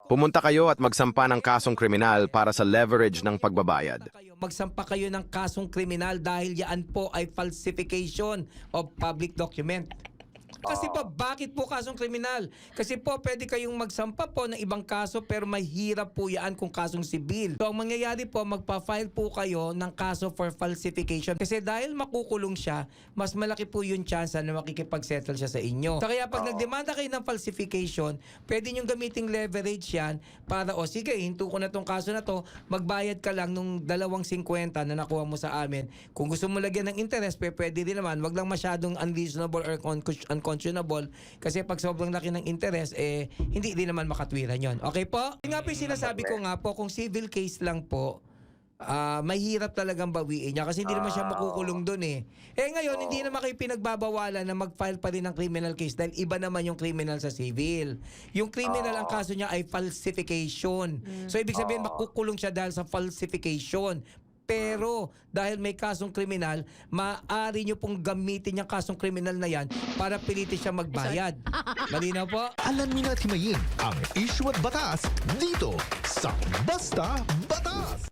Pumunta kayo at magsampa ng kasong kriminal para sa leverage ng pagbabayad. Magsampa kayo ng kasong kriminal dahil yan po ay falsification of public document. Kasi po, bakit po kasong kriminal? Kasi po, pwede kayong magsampa po ng ibang kaso pero mahirap po yan kung kasong sibil. So, ang mangyayari po, magpa-file po kayo ng kaso for falsification. Kasi dahil makukulong siya, mas malaki po yung chance na makikipag-settle siya sa inyo. So, kaya pag nagdemanda kayo ng falsification, pwede nyo gamiting leverage yan para, o sige, hinto ko na tong kaso na to, magbayad ka lang nung 2.50 na nakuha mo sa amin. Kung gusto mo lagyan ng interest, pwede din naman, wag lang masyadong unreasonable or unconscionable kasi pag sobrang laki ng interest, hindi din naman makatwiran yon. Okay po? Yung nga po yung sinasabi ko nga po, kung civil case lang po, mahirap talagang bawiin niya kasi hindi naman siya makukulong doon eh. Ngayon, hindi naman kayo pinagbabawalan na mag-file pa rin ng criminal case dahil iba naman yung criminal sa civil. Yung criminal, ang kaso niya ay falsification. So, ibig sabihin, makukulong siya dahil sa falsification. Pero dahil may kasong kriminal, maaari nyo pong gamitin yung kasong kriminal na yan para pilitin siya magbayad. Malinaw po? Alamin at himayin ang issue at batas dito sa Basta Batas!